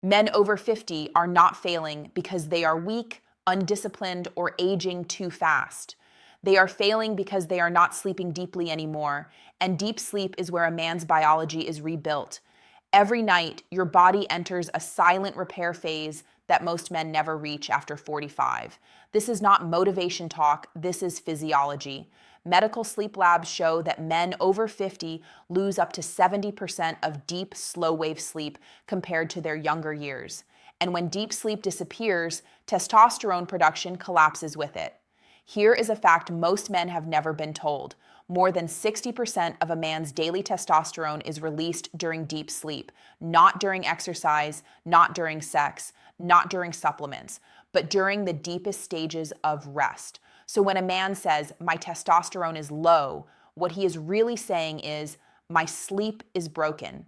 Men over 50 are not failing because they are weak, undisciplined, or aging too fast. They are failing because they are not sleeping deeply anymore, and deep sleep is where a man's biology is rebuilt. Every night, your body enters a silent repair phase that most men never reach after 45. This is not motivation talk, this is physiology. Medical sleep labs show that men over 50 lose up to 70% of deep, slow-wave sleep compared to their younger years. And when deep sleep disappears, testosterone production collapses with it. Here is a fact most men have never been told. More than 60% of a man's daily testosterone is released during deep sleep, not during exercise, not during sex, not during supplements, but during the deepest stages of rest. So when a man says, "My testosterone is low," what he is really saying is, "My sleep is broken."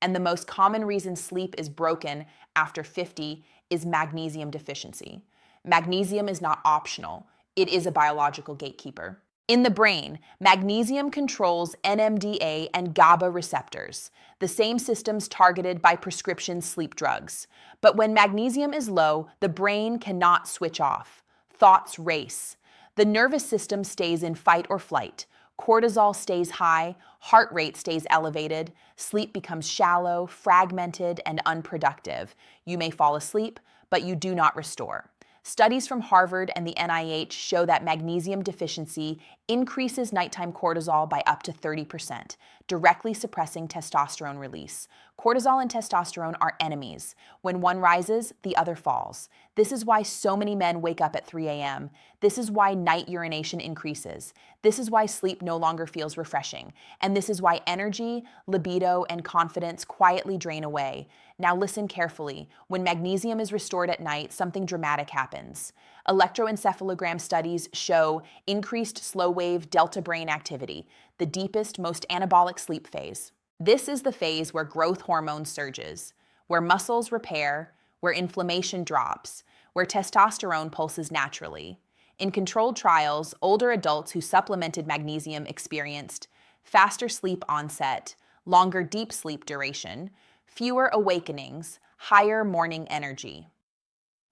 And the most common reason sleep is broken after 50 is magnesium deficiency. Magnesium is not optional. It is a biological gatekeeper. In the brain, magnesium controls NMDA and GABA receptors, the same systems targeted by prescription sleep drugs. But when magnesium is low, the brain cannot switch off. Thoughts race. The nervous system stays in fight or flight. Cortisol stays high, heart rate stays elevated, sleep becomes shallow, fragmented, and unproductive. You may fall asleep, but you do not restore. Studies from Harvard and the NIH show that magnesium deficiency increases nighttime cortisol by up to 30%, directly suppressing testosterone release. Cortisol and testosterone are enemies. When one rises, the other falls. This is why so many men wake up at 3 a.m. This is why night urination increases. This is why sleep no longer feels refreshing. And this is why energy, libido, and confidence quietly drain away. Now listen carefully. When magnesium is restored at night, something dramatic happens. Electroencephalogram studies show increased slow-wave delta brain activity, the deepest, most anabolic sleep phase. This is the phase where growth hormone surges, where muscles repair, where inflammation drops, where testosterone pulses naturally. In controlled trials, older adults who supplemented magnesium experienced faster sleep onset, longer deep sleep duration, fewer awakenings, higher morning energy.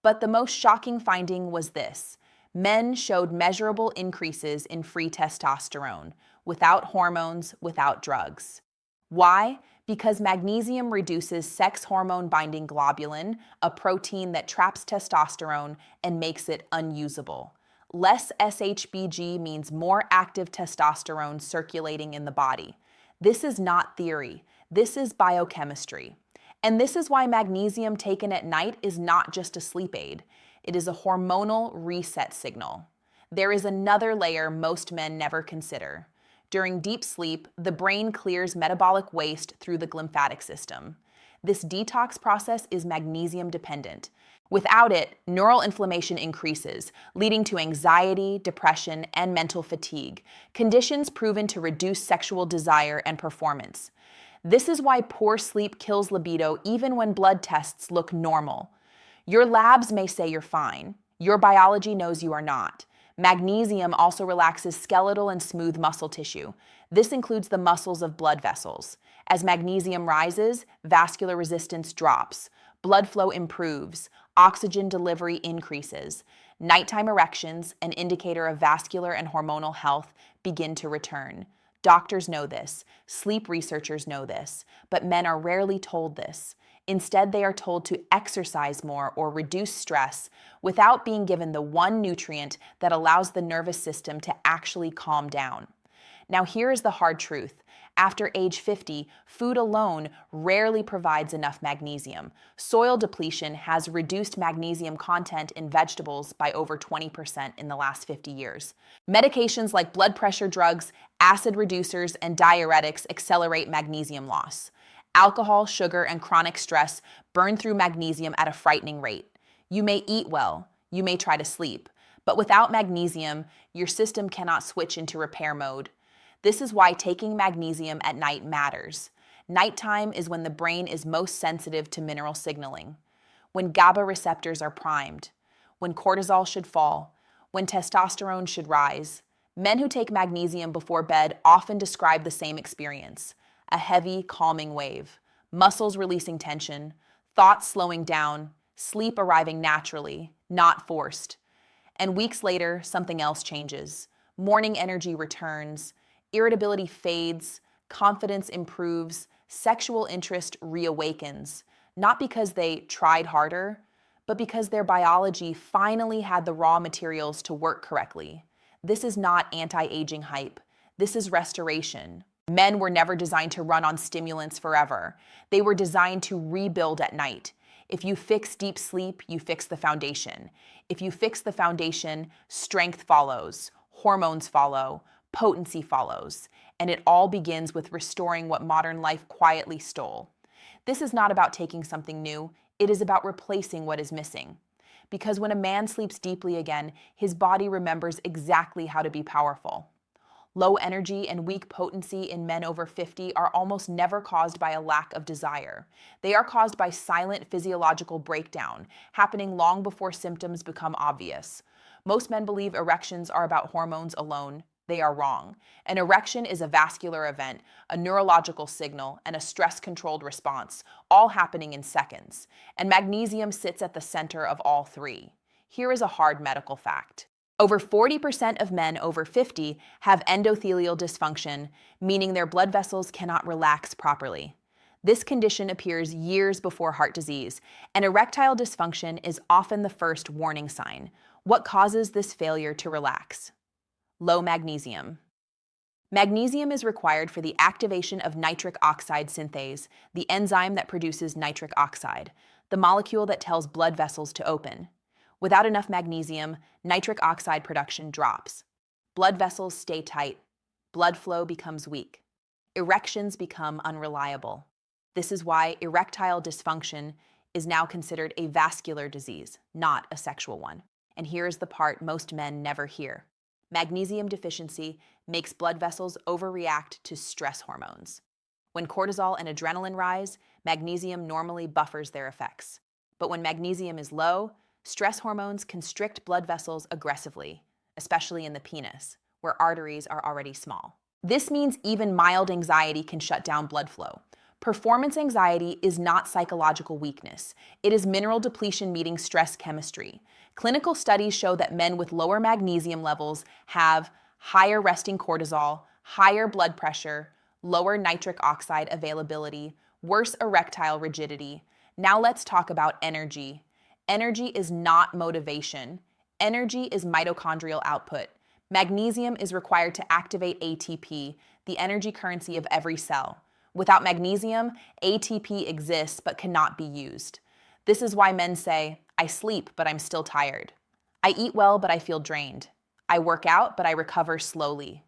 But the most shocking finding was this: men showed measurable increases in free testosterone, without hormones, without drugs. Why? Because magnesium reduces sex hormone-binding globulin, a protein that traps testosterone and makes it unusable. Less SHBG means more active testosterone circulating in the body. This is not theory. This is biochemistry. And this is why magnesium taken at night is not just a sleep aid. It is a hormonal reset signal. There is another layer most men never consider. During deep sleep, the brain clears metabolic waste through the glymphatic system. This detox process is magnesium dependent. Without it, neural inflammation increases, leading to anxiety, depression, and mental fatigue, conditions proven to reduce sexual desire and performance. This is why poor sleep kills libido even when blood tests look normal. Your labs may say you're fine. Your biology knows you are not. Magnesium also relaxes skeletal and smooth muscle tissue. This includes the muscles of blood vessels. As magnesium rises, vascular resistance drops. Blood flow improves. Oxygen delivery increases. Nighttime erections, an indicator of vascular and hormonal health, begin to return. Doctors know this. Sleep researchers know this. But men are rarely told this. Instead, they are told to exercise more or reduce stress without being given the one nutrient that allows the nervous system to actually calm down. Now, here is the hard truth. After age 50, food alone rarely provides enough magnesium. Soil depletion has reduced magnesium content in vegetables by over 20% in the last 50 years. Medications like blood pressure drugs, acid reducers, and diuretics accelerate magnesium loss. Alcohol, sugar, and chronic stress burn through magnesium at a frightening rate. You may eat well, you may try to sleep, but without magnesium, your system cannot switch into repair mode. This is why taking magnesium at night matters. Nighttime is when the brain is most sensitive to mineral signaling, when GABA receptors are primed, when cortisol should fall, when testosterone should rise. Men who take magnesium before bed often describe the same experience: a heavy, calming wave, muscles releasing tension, thoughts slowing down, sleep arriving naturally, not forced. And weeks later, something else changes. Morning energy returns, irritability fades, confidence improves, sexual interest reawakens, not because they tried harder, but because their biology finally had the raw materials to work correctly. This is not anti-aging hype. This is restoration. Men were never designed to run on stimulants forever. They were designed to rebuild at night. If you fix deep sleep, you fix the foundation. If you fix the foundation, strength follows, hormones follow, potency follows, and it all begins with restoring what modern life quietly stole. This is not about taking something new, it is about replacing what is missing. Because when a man sleeps deeply again, his body remembers exactly how to be powerful. Low energy and weak potency in men over 50 are almost never caused by a lack of desire. They are caused by silent physiological breakdown, happening long before symptoms become obvious. Most men believe erections are about hormones alone. They are wrong. An erection is a vascular event, a neurological signal, and a stress-controlled response, all happening in seconds. And magnesium sits at the center of all three. Here is a hard medical fact. Over 40% of men over 50 have endothelial dysfunction, meaning their blood vessels cannot relax properly. This condition appears years before heart disease, and erectile dysfunction is often the first warning sign. What causes this failure to relax? Low magnesium. Magnesium is required for the activation of nitric oxide synthase, the enzyme that produces nitric oxide, the molecule that tells blood vessels to open. Without enough magnesium, nitric oxide production drops. Blood vessels stay tight. Blood flow becomes weak. Erections become unreliable. This is why erectile dysfunction is now considered a vascular disease, not a sexual one. And here's the part most men never hear. Magnesium deficiency makes blood vessels overreact to stress hormones. When cortisol and adrenaline rise, magnesium normally buffers their effects. But when magnesium is low, stress hormones constrict blood vessels aggressively, especially in the penis, where arteries are already small. This means even mild anxiety can shut down blood flow. Performance anxiety is not psychological weakness. It is mineral depletion meeting stress chemistry. Clinical studies show that men with lower magnesium levels have higher resting cortisol, higher blood pressure, lower nitric oxide availability, worse erectile rigidity. Now let's talk about energy. Energy is not motivation. Energy is mitochondrial output. Magnesium is required to activate ATP, the energy currency of every cell. Without magnesium, ATP exists but cannot be used. This is why men say, I sleep, but I'm still tired. I eat well, but I feel drained. I work out, but I recover slowly.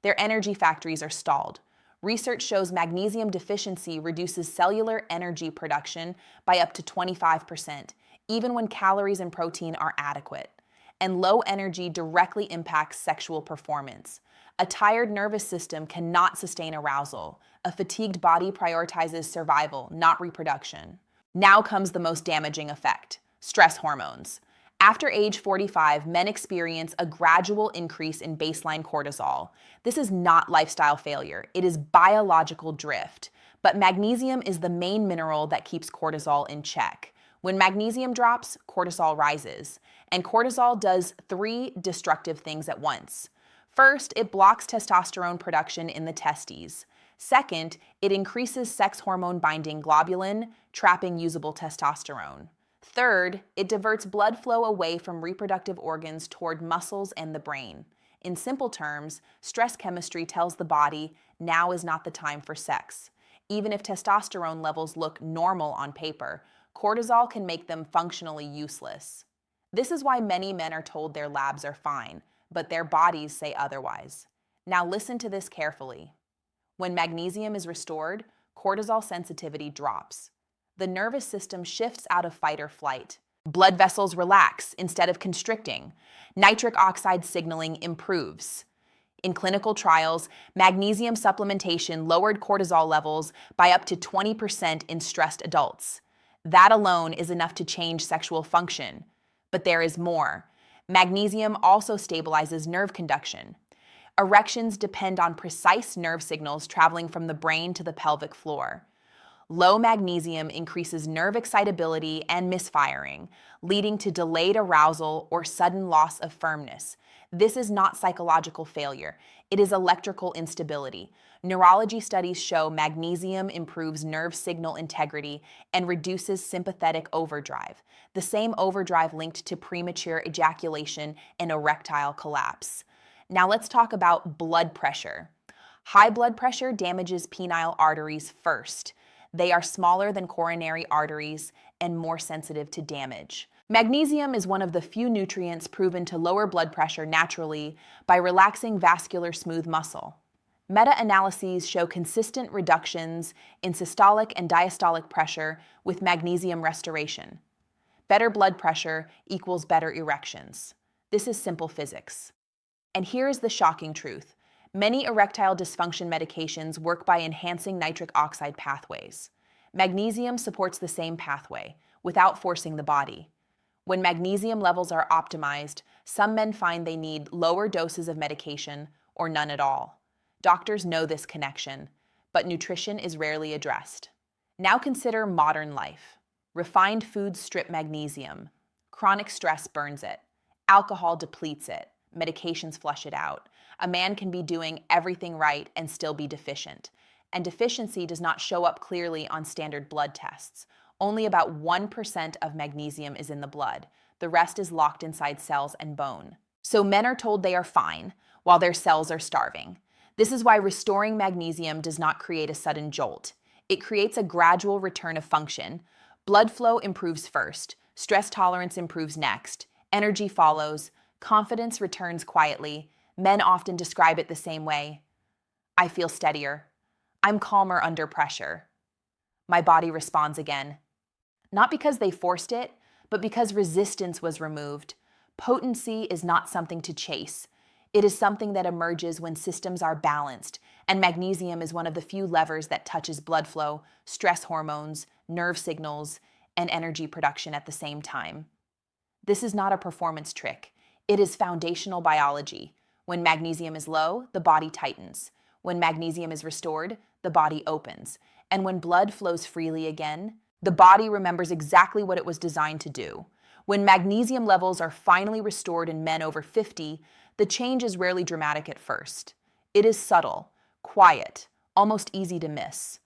Their energy factories are stalled. Research shows magnesium deficiency reduces cellular energy production by up to 25%, even when calories and protein are adequate. And low energy directly impacts sexual performance. A tired nervous system cannot sustain arousal. A fatigued body prioritizes survival, not reproduction. Now comes the most damaging effect: stress hormones. After age 45, men experience a gradual increase in baseline cortisol. This is not lifestyle failure, it is biological drift. But magnesium is the main mineral that keeps cortisol in check. When magnesium drops, cortisol rises. And cortisol does three destructive things at once. First, it blocks testosterone production in the testes. Second, it increases sex hormone binding globulin, trapping usable testosterone. Third, it diverts blood flow away from reproductive organs toward muscles and the brain. In simple terms, stress chemistry tells the body, now is not the time for sex. Even if testosterone levels look normal on paper, cortisol can make them functionally useless. This is why many men are told their labs are fine, but their bodies say otherwise. Now listen to this carefully. When magnesium is restored, cortisol sensitivity drops. The nervous system shifts out of fight or flight. Blood vessels relax instead of constricting. Nitric oxide signaling improves. In clinical trials, magnesium supplementation lowered cortisol levels by up to 20% in stressed adults. That alone is enough to change sexual function. But there is more. Magnesium also stabilizes nerve conduction. Erections depend on precise nerve signals traveling from the brain to the pelvic floor. Low magnesium increases nerve excitability and misfiring, leading to delayed arousal or sudden loss of firmness. This is not psychological failure, it is electrical instability. Neurology studies show magnesium improves nerve signal integrity and reduces sympathetic overdrive, the same overdrive linked to premature ejaculation and erectile collapse. Now let's talk about blood pressure. High blood pressure damages penile arteries first. They are smaller than coronary arteries and more sensitive to damage. Magnesium is one of the few nutrients proven to lower blood pressure naturally by relaxing vascular smooth muscle. Meta-analyses show consistent reductions in systolic and diastolic pressure with magnesium restoration. Better blood pressure equals better erections. This is simple physics. And here is the shocking truth. Many erectile dysfunction medications work by enhancing nitric oxide pathways. Magnesium supports the same pathway, without forcing the body. When magnesium levels are optimized, some men find they need lower doses of medication or none at all. Doctors know this connection, but nutrition is rarely addressed. Now consider modern life. Refined foods strip magnesium. Chronic stress burns it. Alcohol depletes it. Medications flush it out. A man can be doing everything right and still be deficient. And deficiency does not show up clearly on standard blood tests. Only about 1% of magnesium is in the blood. The rest is locked inside cells and bone. So men are told they are fine, while their cells are starving. This is why restoring magnesium does not create a sudden jolt. It creates a gradual return of function. Blood flow improves first. Stress tolerance improves next. Energy follows. Confidence returns quietly. Men often describe it the same way. I feel steadier. I'm calmer under pressure. My body responds again. Not because they forced it, but because resistance was removed. Potency is not something to chase. It is something that emerges when systems are balanced, and magnesium is one of the few levers that touches blood flow, stress hormones, nerve signals, and energy production at the same time. This is not a performance trick. It is foundational biology. When magnesium is low, the body tightens. When magnesium is restored, the body opens. And when blood flows freely again, the body remembers exactly what it was designed to do. When magnesium levels are finally restored in men over 50, the change is rarely dramatic at first. It is subtle, quiet, almost easy to miss.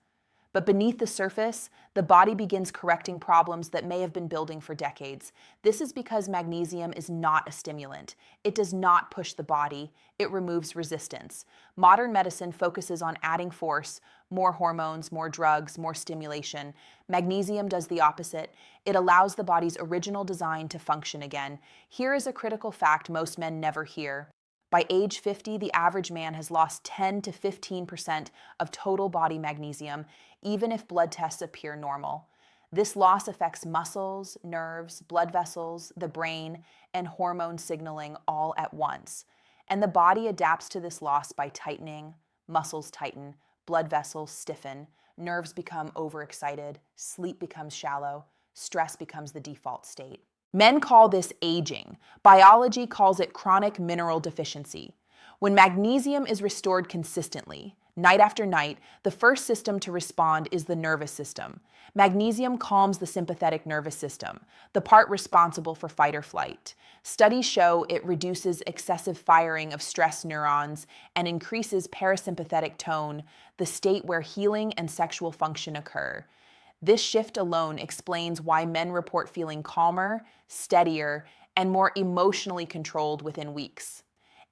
But beneath the surface, the body begins correcting problems that may have been building for decades. This is because magnesium is not a stimulant. It does not push the body. It removes resistance. Modern medicine focuses on adding force, more hormones, more drugs, more stimulation. Magnesium does the opposite. It allows the body's original design to function again. Here is a critical fact most men never hear. By age 50, the average man has lost 10 to 15% of total body magnesium, even if blood tests appear normal. This loss affects muscles, nerves, blood vessels, the brain, and hormone signaling all at once. And the body adapts to this loss by tightening, muscles tighten, blood vessels stiffen, nerves become overexcited, sleep becomes shallow, stress becomes the default state. Men call this aging. Biology calls it chronic mineral deficiency. When magnesium is restored consistently, night after night, the first system to respond is the nervous system. Magnesium calms the sympathetic nervous system, the part responsible for fight or flight. Studies show it reduces excessive firing of stress neurons and increases parasympathetic tone, the state where healing and sexual function occur. This shift alone explains why men report feeling calmer, steadier, and more emotionally controlled within weeks.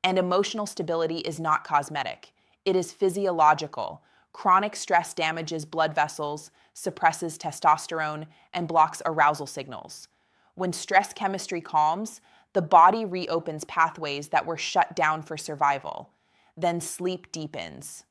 And emotional stability is not cosmetic. It is physiological. Chronic stress damages blood vessels, suppresses testosterone, and blocks arousal signals. When stress chemistry calms, the body reopens pathways that were shut down for survival. Then sleep deepens.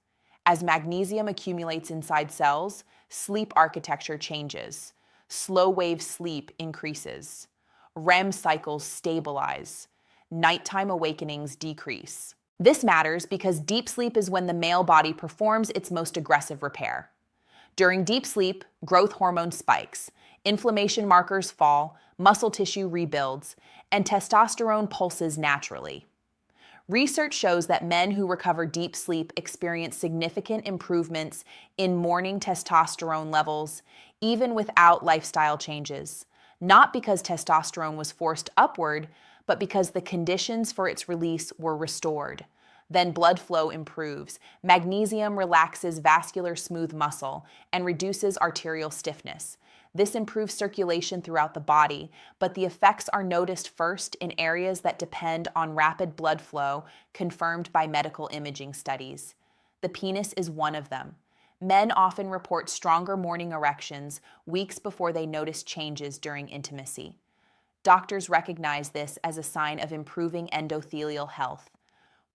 As magnesium accumulates inside cells, sleep architecture changes. Slow-wave sleep increases. REM cycles stabilize. Nighttime awakenings decrease. This matters because deep sleep is when the male body performs its most aggressive repair. During deep sleep, growth hormone spikes, inflammation markers fall, muscle tissue rebuilds, and testosterone pulses naturally. Research shows that men who recover deep sleep experience significant improvements in morning testosterone levels, even without lifestyle changes. Not because testosterone was forced upward, but because the conditions for its release were restored. Then blood flow improves. Magnesium relaxes vascular smooth muscle and reduces arterial stiffness. This improves circulation throughout the body, but the effects are noticed first in areas that depend on rapid blood flow, confirmed by medical imaging studies. The penis is one of them. Men often report stronger morning erections weeks before they notice changes during intimacy. Doctors recognize this as a sign of improving endothelial health.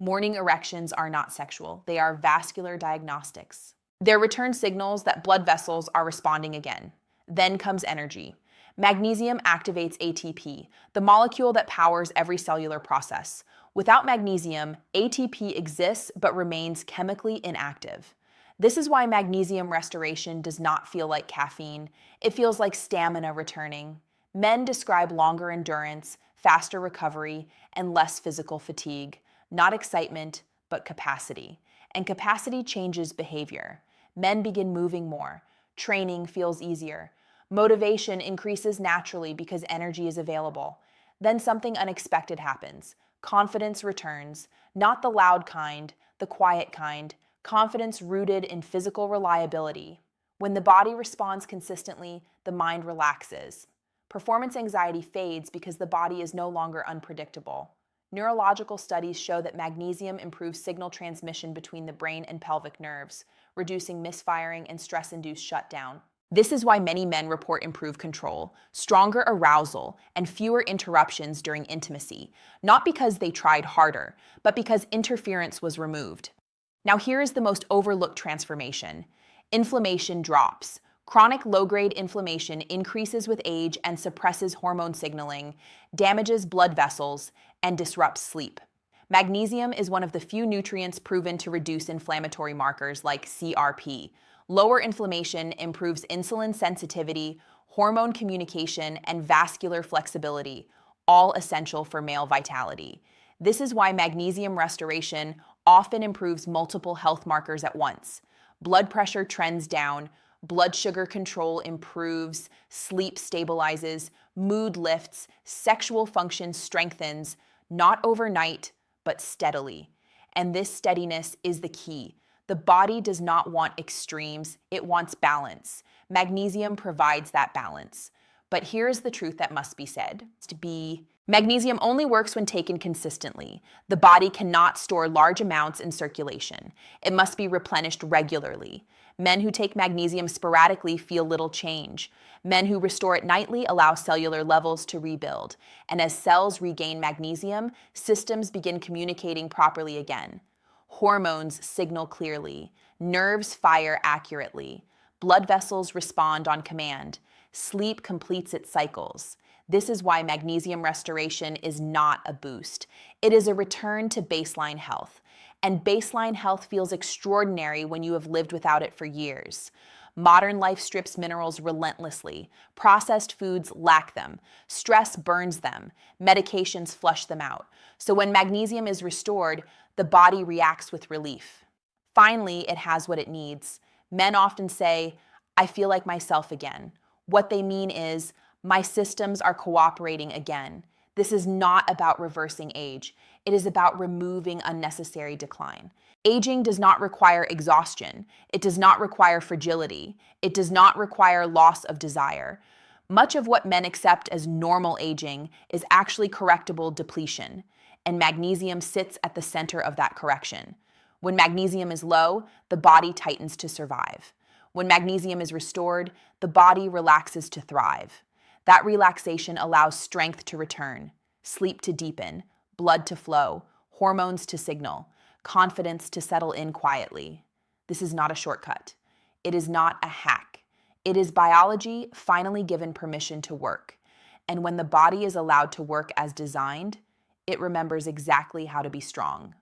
Morning erections are not sexual. They are vascular diagnostics. Their return signals that blood vessels are responding again. Then comes energy. Magnesium activates ATP, the molecule that powers every cellular process. Without magnesium, ATP exists but remains chemically inactive. This is why magnesium restoration does not feel like caffeine. It feels like stamina returning. Men describe longer endurance, faster recovery, and less physical fatigue. Not excitement, but capacity. And capacity changes behavior. Men begin moving more. Training feels easier. Motivation increases naturally because energy is available. Then something unexpected happens. Confidence returns, not the loud kind, the quiet kind, confidence rooted in physical reliability. When the body responds consistently, the mind relaxes. Performance anxiety fades because the body is no longer unpredictable. Neurological studies show that magnesium improves signal transmission between the brain and pelvic nerves, reducing misfiring and stress-induced shutdown. This is why many men report improved control, stronger arousal, and fewer interruptions during intimacy, not because they tried harder, but because interference was removed. Now here is the most overlooked transformation. Inflammation drops. Chronic low-grade inflammation increases with age and suppresses hormone signaling, damages blood vessels, and disrupts sleep. Magnesium is one of the few nutrients proven to reduce inflammatory markers like CRP. Lower inflammation improves insulin sensitivity, hormone communication, and vascular flexibility, all essential for male vitality. This is why magnesium restoration often improves multiple health markers at once. Blood pressure trends down, blood sugar control improves, sleep stabilizes, mood lifts, sexual function strengthens, not overnight, but steadily. And this steadiness is the key. The body does not want extremes, it wants balance. Magnesium provides that balance. But here's the truth that must be said. Magnesium only works when taken consistently. The body cannot store large amounts in circulation. It must be replenished regularly. Men who take magnesium sporadically feel little change. Men who restore it nightly allow cellular levels to rebuild. And as cells regain magnesium, systems begin communicating properly again. Hormones signal clearly. Nerves fire accurately. Blood vessels respond on command. Sleep completes its cycles. This is why magnesium restoration is not a boost. It is a return to baseline health. And baseline health feels extraordinary when you have lived without it for years. Modern life strips minerals relentlessly. Processed foods lack them. Stress burns them. Medications flush them out. So when magnesium is restored, the body reacts with relief. Finally, it has what it needs. Men often say, "I feel like myself again." What they mean is, my systems are cooperating again. This is not about reversing age. It is about removing unnecessary decline. Aging does not require exhaustion. It does not require fragility. It does not require loss of desire. Much of what men accept as normal aging is actually correctable depletion, and magnesium sits at the center of that correction. When magnesium is low, the body tightens to survive. When magnesium is restored, the body relaxes to thrive. That relaxation allows strength to return, sleep to deepen, blood to flow, hormones to signal, confidence to settle in quietly. This is not a shortcut. It is not a hack. It is biology finally given permission to work. And when the body is allowed to work as designed, it remembers exactly how to be strong.